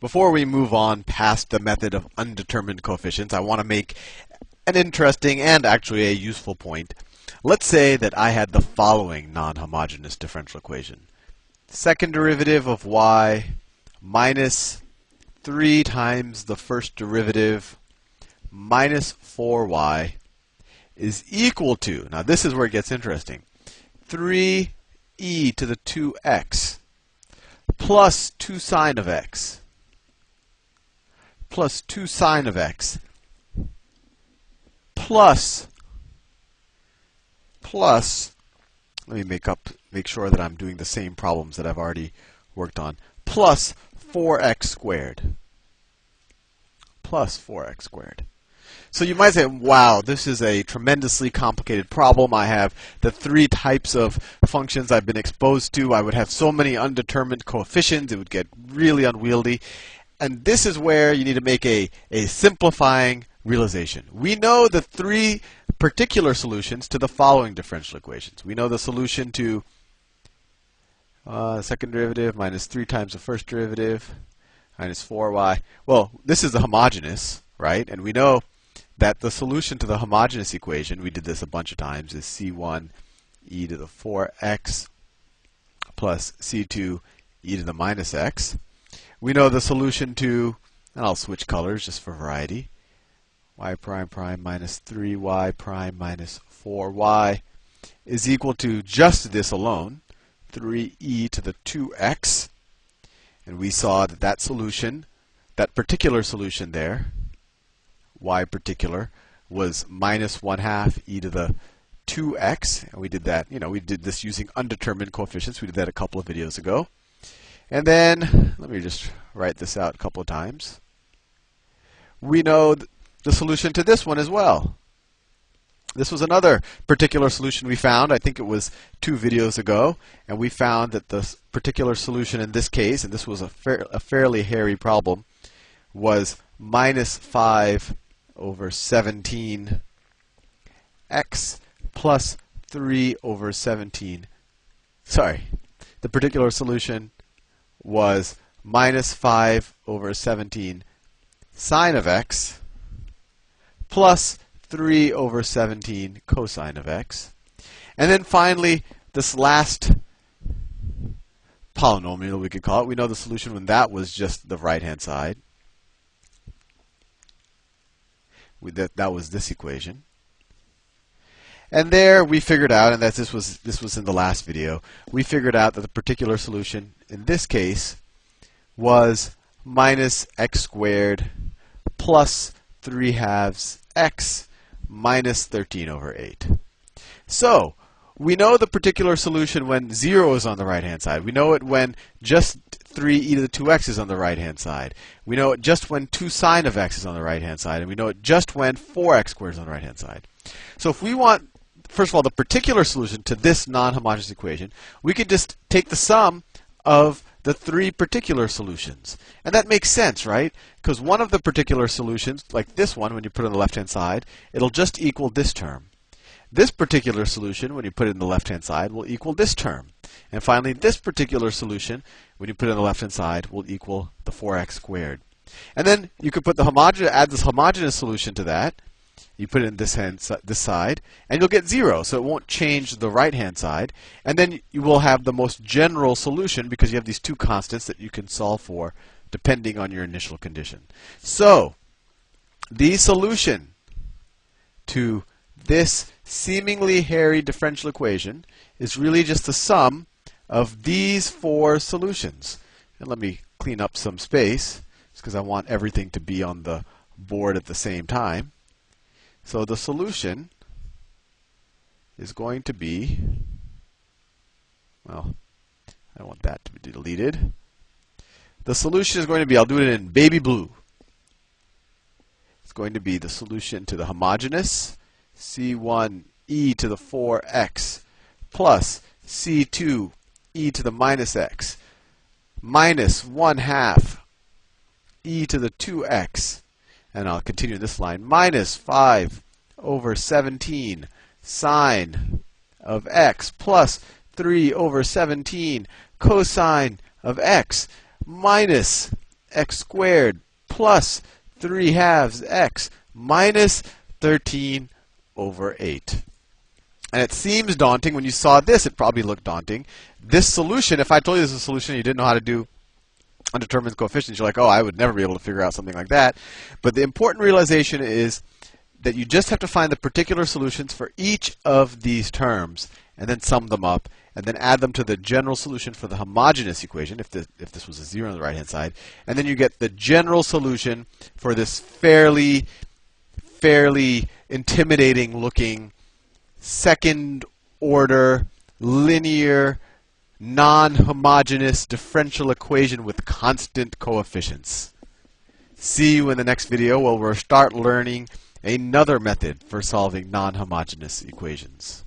Before we move on past the method of undetermined coefficients, I want to make an interesting and actually a useful point. Let's say that I had the following non-homogeneous differential equation. Second derivative of y minus 3 times the first derivative minus 4y is equal to, now this is where it gets interesting, 3e to the 2x plus 2 sine of x plus 2 sine of x plus let me make sure that I'm doing the same problems that I've already worked on, plus 4x squared. Plus 4x squared. So you might say, wow, this is a tremendously complicated problem. I have the 3 types of functions I've been exposed to. I would have so many undetermined coefficients. It would get really unwieldy. And this is where you need to make a simplifying realization. We know the 3 particular solutions to the following differential equations. We know the solution to second derivative minus 3 times the first derivative minus 4y. Well, this is the homogeneous, right? And we know that the solution to the homogeneous equation, we did this a bunch of times, is c1 e to the 4x plus c2 e to the minus x. We know the solution to, and I'll switch colors just for variety, y prime prime minus 3y prime minus 4y is equal to just this alone, 3e to the 2x. And we saw that that solution, that particular solution there, y particular, was minus 1/2 e to the 2x. And we did that, we did this using undetermined coefficients. We did that a couple of videos ago. And then, let me just write this out a couple of times. We know the solution to this one as well. This was another particular solution we found. I think it was 2 videos ago. And we found that the particular solution in this case, and this was a fairly hairy problem, was minus 5 over 17 x plus 3 over 17. Sorry, the particular solution was minus 5 over 17 sine of x plus 3 over 17 cosine of x. And then finally, this last polynomial, we could call it, we know the solution when that was just the right-hand side. That was this equation. And there we figured out, and that this was in the last video, we figured out that the particular solution in this case was minus x squared plus 3/2 x minus 13 over 8. So we know the particular solution when 0 is on the right-hand side. We know it when just 3e to the 2x is on the right-hand side. We know it just when 2 sine of x is on the right-hand side. And we know it just when 4x squared is on the right-hand side. So if we want, first of all, the particular solution to this non-homogeneous equation, we could just take the sum of the 3 particular solutions. And that makes sense, right? Because one of the particular solutions, like this one, when you put it on the left-hand side, it'll just equal this term. This particular solution, when you put it in the left-hand side, will equal this term. And finally, this particular solution, when you put it on the left-hand side, will equal the 4x squared. And then you could put the add this homogeneous solution to that. You put it in this side, and you'll get 0, so it won't change the right-hand side. And then you will have the most general solution because you have these 2 constants that you can solve for depending on your initial condition. So the solution to this seemingly hairy differential equation is really just the sum of these 4 solutions. And let me clean up some space, just because I want everything to be on the board at the same time. So the solution is going to be, well, I don't want that to be deleted. The solution is going to be, I'll do it in baby blue. It's going to be the solution to the homogeneous c1 e to the 4x plus c2 e to the minus x minus 1/2 e to the 2x. And I'll continue this line, minus 5 over 17 sine of x plus 3 over 17 cosine of x minus x squared plus 3 halves x minus 13 over 8. And it seems daunting. When you saw this, it probably looked daunting. This solution, if I told you this is a solution and you didn't know how to do undetermined coefficients, you're like, oh, I would never be able to figure out something like that. But the important realization is that you just have to find the particular solutions for each of these terms and then sum them up and then add them to the general solution for the homogeneous equation, if this was a 0 on the right-hand side. And then you get the general solution for this fairly intimidating-looking second-order linear non-homogeneous differential equation with constant coefficients. See you in the next video where we'll start learning another method for solving non-homogeneous equations.